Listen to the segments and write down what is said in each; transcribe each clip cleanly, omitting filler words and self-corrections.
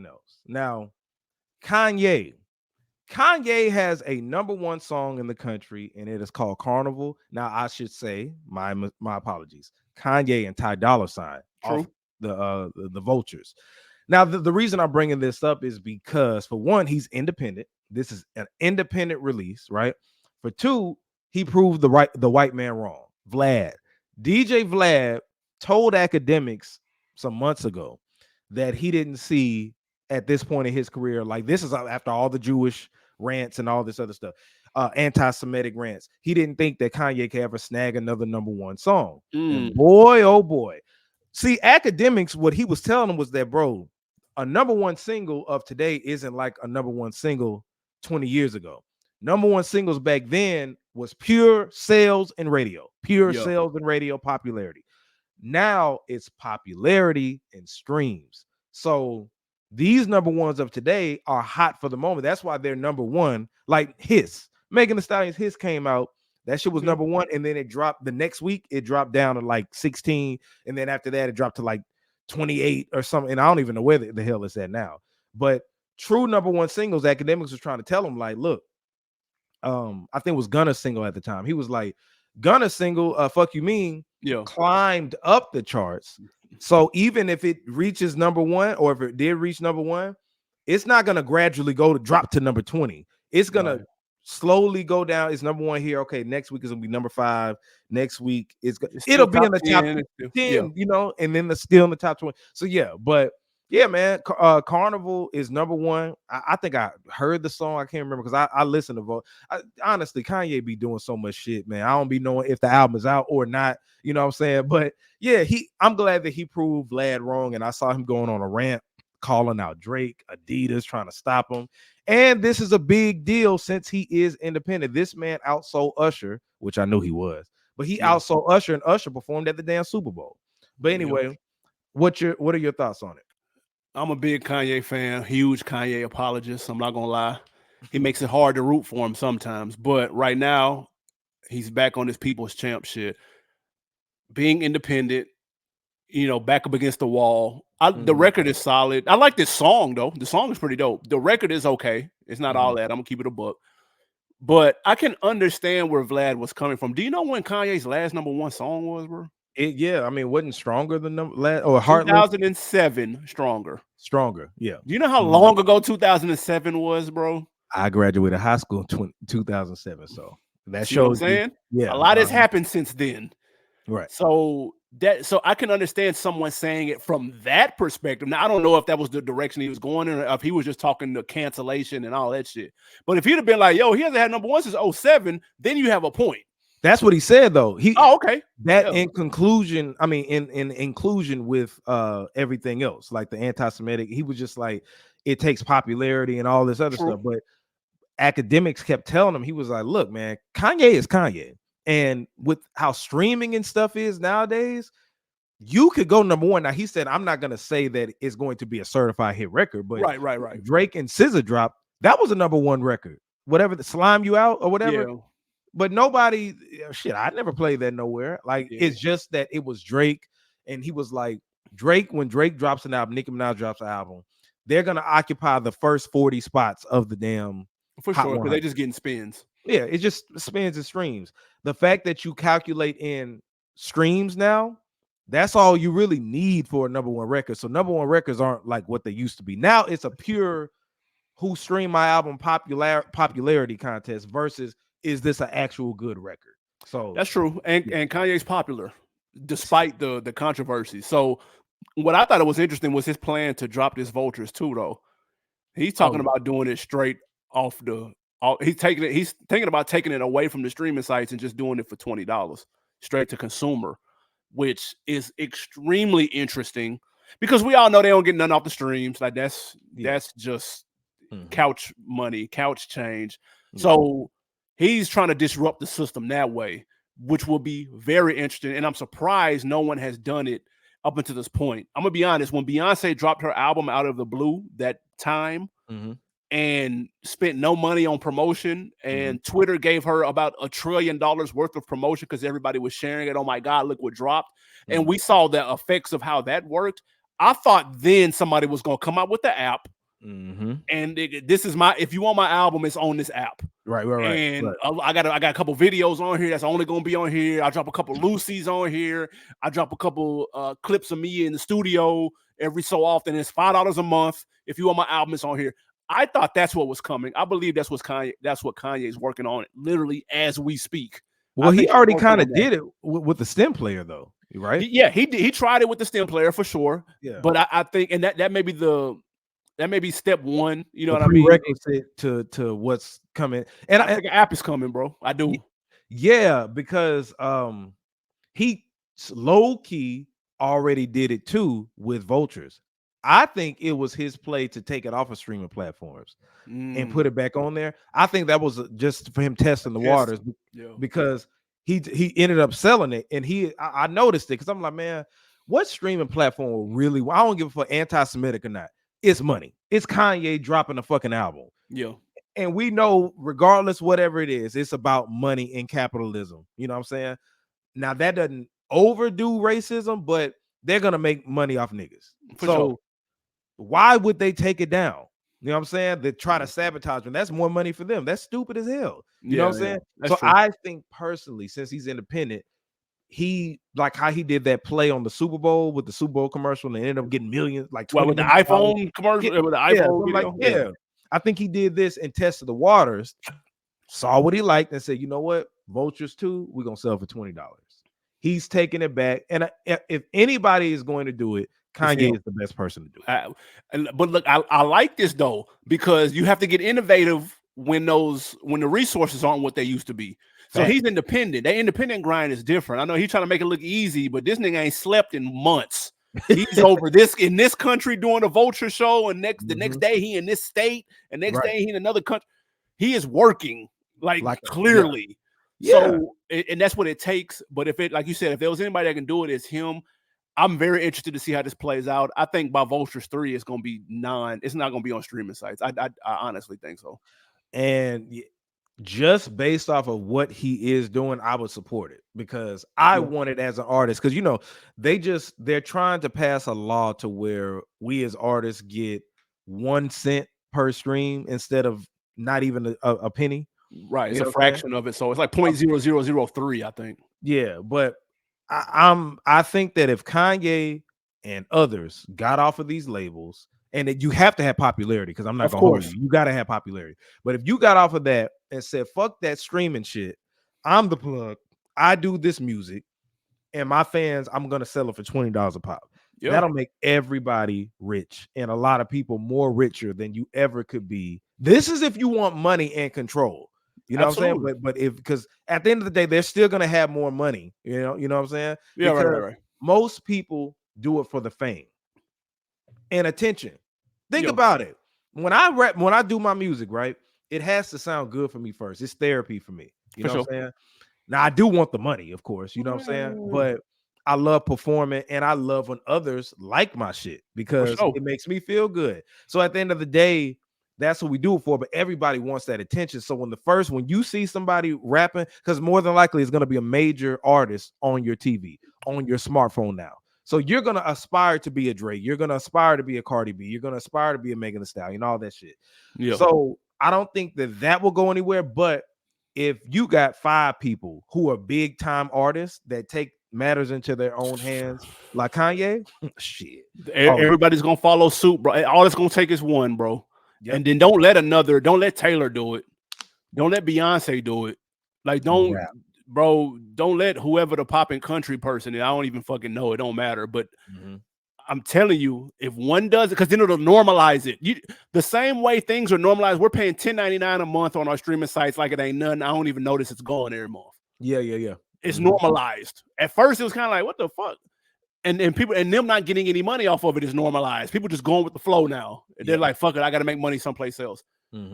else. Now, Kanye. Kanye has a number one song in the country, and it is called Carnival. Now, I should say my apologies. Kanye and Ty Dolla off True. the Vultures. Now, the reason I'm bringing this up is because, for one, he's independent. This is an independent release, right? For two, he proved the white man wrong. DJ Vlad told academics some months ago that he didn't see at this point in his career, like this is after all the Jewish rants and all this other stuff, anti-Semitic rants. He didn't think that Kanye could ever snag another number one song. And boy, oh boy. See, academics, what he was telling them was that, bro, a number one single of today isn't like a number one single 20 years ago. Number one singles back then was pure sales and radio, sales and radio popularity. Now it's popularity and streams. So these number ones of today are hot for the moment. That's why they're number one. Like his Megan Thee Stallion's his came out. That shit was number one, and then it dropped the next week. It dropped down to like 16, and then after that, it dropped to like 28 or something. And I don't even know where the hell it's at now. But true number one singles, academics was trying to tell them, like, look, I think it was Gunna's single at the time. He was like, Gunna's single, Fuck You Mean, climbed up the charts. So even if it reaches number one, or if it did reach number one, it's not gonna gradually drop to number 20. It's gonna slowly go down. It's number one here. Okay, next week is gonna be number 5. Next week it'll be in the top 10, you know, and then still in the top 20. So yeah, but yeah, man, Carnival is number one. I think I heard the song. I can't remember because I listen to vote. Honestly, Kanye be doing so much shit, man. I don't be knowing if the album is out or not. You know what I'm saying? But yeah, I'm glad that he proved Vlad wrong, and I saw him going on a rant, calling out Drake, Adidas, trying to stop him. And this is a big deal since he is independent. This man outsold Usher, which I knew he was, but he outsold Usher, and Usher performed at the damn Super Bowl. But anyway, what are your thoughts on it? I'm a big Kanye fan, huge Kanye apologist. I'm not gonna lie. He makes it hard to root for him sometimes, but right now he's back on his people's champ shit. Being independent, you know, back up against the wall. The record is solid. I like this song though. The song is pretty dope. The record is okay. It's not all that. I'm gonna keep it a buck. But I can understand where Vlad was coming from. Do you know when Kanye's last number one song was, bro? I mean, it wasn't Stronger than last or Heartless? 2007, Stronger. Yeah. Do you know how long ago 2007 was, bro? I graduated high school in 2007, so that shows. What I'm saying? Yeah, a lot has happened since then. Right. So I can understand someone saying it from that perspective. Now I don't know if that was the direction he was going in, or if he was just talking to cancellation and all that shit. But if he'd have been like, "Yo, he hasn't had number one since 2007," then you have a point. That's what he said, though. Okay. That in conclusion, I mean, in inclusion with everything else, like the anti-Semitic, he was just like, it takes popularity and all this other stuff. But academics kept telling him, he was like, look, man, Kanye is Kanye. And with how streaming and stuff is nowadays, you could go number one. Now, he said, I'm not going to say that it's going to be a certified hit record, but right. Drake and SZA drop, that was a number one record. Whatever, the Slime You Out or whatever. Yeah. But nobody, I never played that nowhere. Like, it's just that it was Drake, and he was like, when Drake drops an album, Nicki Minaj drops an album, they're going to occupy the first 40 spots of the damn. For sure, because they're just getting spins. Yeah, it just spins and streams. The fact that you calculate in streams now, that's all you really need for a number one record. So number one records aren't like what they used to be. Now it's a pure who streamed my album popularity contest versus is this an actual good record? So that's true. And Kanye's popular despite the controversy. So what I thought it was interesting was his plan to drop this Vultures too, though. He's talking about doing it straight off he's thinking about taking it away from the streaming sites and just doing it for $20 straight to consumer, which is extremely interesting because we all know they don't get nothing off the streams. Like that's just couch money, couch change. So he's trying to disrupt the system that way, which will be very interesting. And I'm surprised no one has done it up until this point. I'm gonna be honest, when Beyonce dropped her album out of the blue that time, and spent no money on promotion, and Twitter gave her about $1 trillion worth of promotion because everybody was sharing it. Oh my God, look what dropped. And we saw the effects of how that worked. I thought then somebody was going to come out with the app And this is if you want my album, it's on this app. Right. And I got a couple videos on here that's only gonna be on here. I drop a couple Lucy's on here. I drop a couple clips of me in the studio every so often. It's $5 a month. If you want my album, it's on here. I thought that's what was coming. I believe that's what Kanye's working on literally as we speak. Well, he already kind of did it with the stem player, though, right? He tried it with the stem player for sure. Yeah, but I think, and that may be step one. You know the what I mean? Prerequisite to what's coming. And I think an app is coming, bro. I do. Yeah, because he low key already did it too with Vultures. I think it was his play to take it off of streaming platforms and put it back on there. I think that was just for him testing the waters because he ended up selling it, and I noticed it because I'm like, man, what streaming platform really? I don't give a fuck anti-Semitic or not. It's money. It's Kanye dropping a fucking album. Yeah. And we know, regardless, whatever it is, it's about money and capitalism. You know what I'm saying? Now that doesn't overdo racism, but they're gonna make money off niggas. So why would they take it down? You know what I'm saying? They try to sabotage them. That's more money for them. That's stupid as hell. You know what I'm saying? So true. I think personally, since he's independent, he like how he did that play on the Super Bowl with the Super Bowl commercial and ended up getting millions, like with the iPhone commercial, with the iPhone video. I think he did this and tested the waters, saw what he liked, and said, you know what, Vultures 2, we're gonna sell for $20. He's taking it back, and if anybody is going to do it, Kanye is the best person to do it. But look, I like this though, because you have to get innovative when the resources aren't what they used to be. So he's independent. That independent grind is different. I know he's trying to make it look easy, but this nigga ain't slept in months. He's over in this country doing a Vulture show, and the next day he in this state, and next day he in another country. He is working like clearly. So and that's what it takes. But if it, like you said, if there was anybody that can do it, it's him. I'm very interested to see how this plays out. I think by Vultures 3, it's gonna be it's not gonna be on streaming sites. I honestly think so. And just based off of what he is doing, I would support it because I want it as an artist. Because they're trying to pass a law to where we as artists get 1 cent per stream instead of not even a penny. Right, it's a fraction of it, so it's like 0.0003, I think. Yeah, but I think that if Kanye and others got off of these labels, and that you have to have popularity, because I'm not gonna hold you got to have popularity. But if you got off of that and said, fuck that streaming shit, I'm the plug, I do this music, and my fans, I'm gonna sell it for $20 a pop. That'll make everybody rich, and a lot of people more richer than you ever could be. This is if you want money and control. You know what I'm saying? But because at the end of the day, they're still gonna have more money. You know what I'm saying? Yeah, right. Most people do it for the fame and attention. Think about it. When I do my music, right, it has to sound good for me first. It's therapy for me. You know what I'm saying? Now I do want the money, of course. You know what I'm saying? But I love performing, and I love when others like my shit because it makes me feel good. So at the end of the day, that's what we do it for. But everybody wants that attention. So when you see somebody rapping, because more than likely it's going to be a major artist on your TV, on your smartphone now. So you're going to aspire to be a Drake. You're going to aspire to be a Cardi B. You're going to aspire to be a Megan Thee Stallion, all that shit. Yeah. So I don't think that will go anywhere. But if you got 5 people who are big time artists that take matters into their own hands, like Kanye, shit. Everybody's going to follow suit, bro. All it's going to take is one, bro. Yep. And then don't let Taylor do it. Don't let Beyonce do it. Like, don't let whoever the popping country person is. I don't even fucking know. It don't matter. But I'm telling you, if one does it, because then it'll normalize it. The same way things are normalized, we're paying $10.99 a month on our streaming sites like it ain't nothing. I don't even notice it's going every month. Yeah. It's normalized. At first, it was kind of like, what the fuck? And people and them not getting any money off of it is normalized. People just going with the flow now. They're like, fuck it, I got to make money someplace else.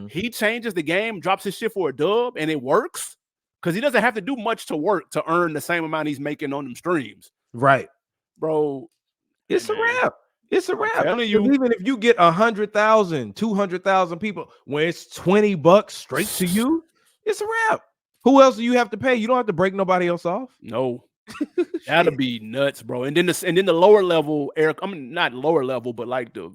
He changes the game, drops his shit for a dub, and it works because he doesn't have to do much to work to earn the same amount he's making on them streams. Right, bro. It's a wrap. It's a wrap. Even if you get 100,000, 200,000 people, when it's $20 straight to you, it's a wrap. Who else do you have to pay? You don't have to break nobody else off. No. That'd be nuts, bro. And then the lower level, Eric. I mean, not lower level, but like the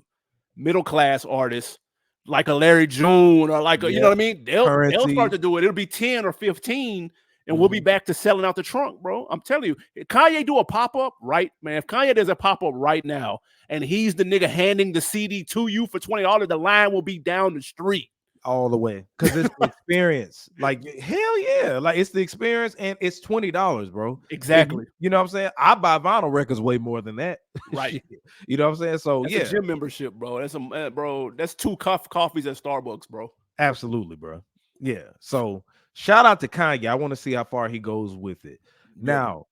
middle class artists like a Larry June or like a, you know what I mean? They'll start to do it. It'll be 10 or 15, and we'll be back to selling out the trunk, bro. I'm telling you, if Kanye do a pop-up, right, man. If Kanye does a pop-up right now, and he's the nigga handing the CD to you for $20, the line will be down the street. All the way, because it's the experience. Like, hell yeah, like it's the experience, and it's $20, bro. Exactly. And you know what I'm saying? I buy vinyl records way more than that. Right. You know what I'm saying? So that's yeah, a gym membership, bro. That's bro. That's 2 coffees at Starbucks, bro. absolutely, bro. Yeah. So shout out to Kanye. I want to see how far he goes with it. Now,